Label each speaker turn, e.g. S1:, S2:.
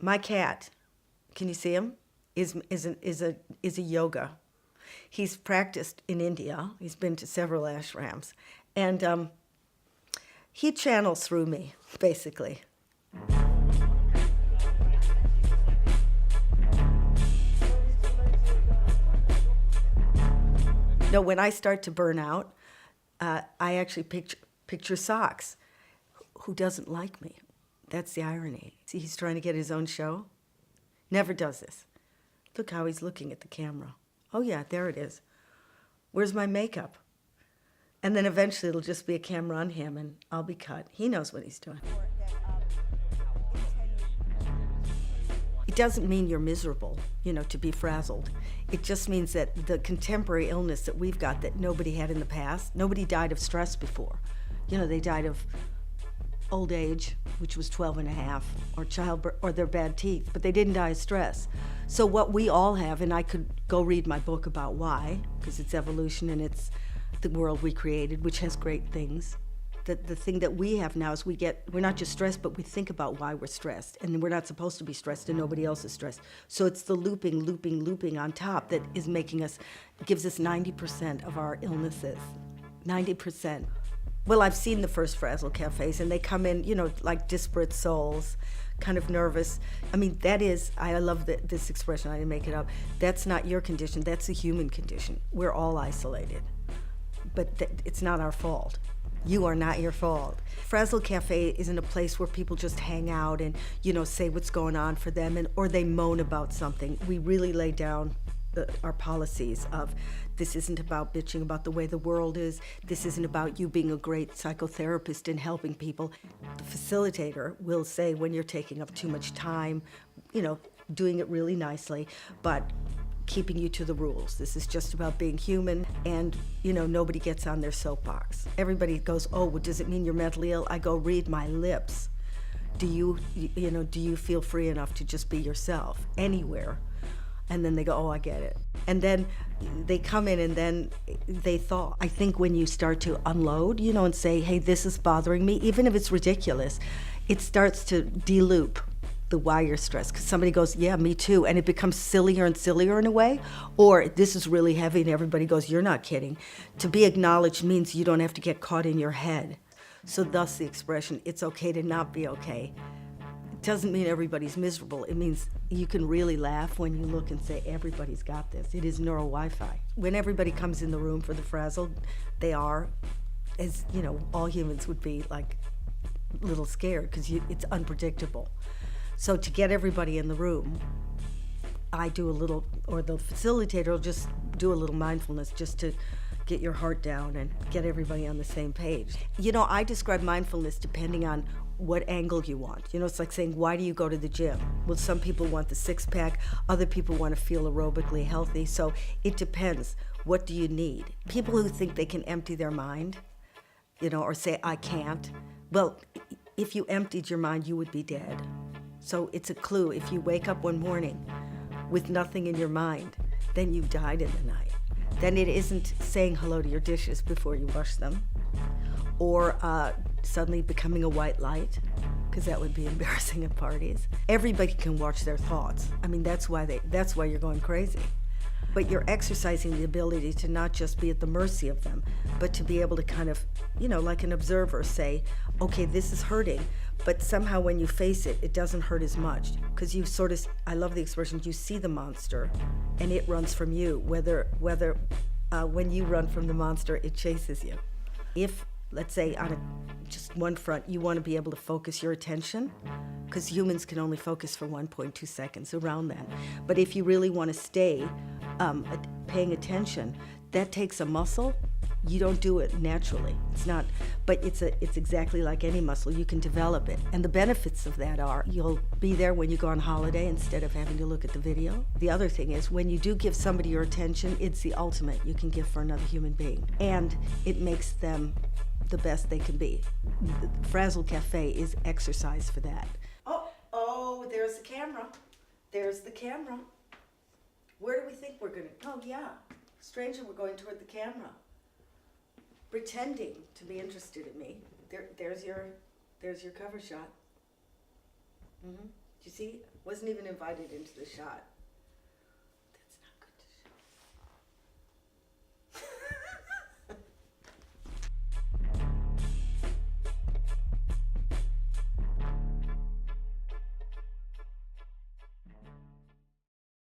S1: My cat, can you see him? Is a yoga. He's practiced in India. He's been to several ashrams, and he channels through me, basically. No, when I start to burn out, I actually picture Socks, who doesn't like me. That's the irony. See, he's trying to get his own show. Never does this. Look how he's looking at the camera. Oh yeah, there it is. Where's my makeup? And then eventually it'll just be a camera on him and I'll be cut. He knows what he's doing. It doesn't mean you're miserable, to be frazzled. It just means that the contemporary illness that we've got that nobody had in the past, nobody died of stress before. They died of old age, which was 12 and a half, or childbirth, or their bad teeth, but they didn't die of stress. So what we all have, and I could go read my book about why, because it's evolution and it's the world we created, which has great things. The thing that we have now is we're not just stressed, but we think about why we're stressed, and we're not supposed to be stressed and nobody else is stressed. So it's the looping on top that is gives us 90% of our illnesses, 90%. Well, I've seen the first Frazzled cafes, and they come in, like disparate souls, kind of nervous. I mean, I love this expression, I didn't make it up. That's not your condition, that's a human condition. We're all isolated, but it's not our fault. You are not your fault. Frazzled Cafe isn't a place where people just hang out and, say what's going on for them, or they moan about something. We really lay down our policies of, this isn't about bitching about the way the world is. This isn't about you being a great psychotherapist and helping people. The facilitator will say when you're taking up too much time, doing it really nicely, but keeping you to the rules. This is just about being human, and nobody gets on their soapbox. Everybody goes, oh, well, does it mean you're mentally ill? I go, read my lips. Do you feel free enough to just be yourself anywhere? And then they go, oh, I get it. And then they come in and then they thaw. I think when you start to unload, and say, hey, this is bothering me, even if it's ridiculous, it starts to de-loop the why you're stressed. Because somebody goes, yeah, me too. And it becomes sillier and sillier in a way. Or this is really heavy and everybody goes, you're not kidding. To be acknowledged means you don't have to get caught in your head. So thus the expression, it's okay to not be okay. Doesn't mean everybody's miserable. It means you can really laugh when you look and say, everybody's got this. It is neuro Wi-Fi. When everybody comes in the room for the Frazzled, they are, as all humans would be, like a little scared because it's unpredictable. So to get everybody in the room, I do a little, or the facilitator will just do a little mindfulness just to get your heart down and get everybody on the same page. I describe mindfulness depending on what angle you want. It's like saying, why do you go to the gym? Well, some people want the six-pack, other people want to feel aerobically healthy, so it depends. What do you need? People who think they can empty their mind, or say, I can't, well, if you emptied your mind, you would be dead. So it's a clue. If you wake up one morning with nothing in your mind, then you've died in the night. Then it isn't saying hello to your dishes before you wash them, or suddenly becoming a white light, because that would be embarrassing at parties. Everybody can watch their thoughts. I mean, that's why you're going crazy. But you're exercising the ability to not just be at the mercy of them, but to be able to kind of, like an observer, say, okay, this is hurting, but somehow when you face it, it doesn't hurt as much. Because you sort of, I love the expression, you see the monster, and it runs from you, whether when you run from the monster, it chases you. If, let's say, on just one front, you want to be able to focus your attention, because humans can only focus for 1.2 seconds, around that. But if you really want to stay paying attention, that takes a muscle. You don't do it naturally. It's not, but it's exactly like any muscle. You can develop it. And the benefits of that are, you'll be there when you go on holiday instead of having to look at the video. The other thing is, when you do give somebody your attention, it's the ultimate you can give for another human being. And it makes them the best they can be. The Frazzled Cafe is exercise for that. Oh, there's the camera. There's the camera. Where do we think we're going to? Oh, yeah. Stranger, we're going toward the camera. Pretending to be interested in me. There's your cover shot. you see? Wasn't even invited into the shot.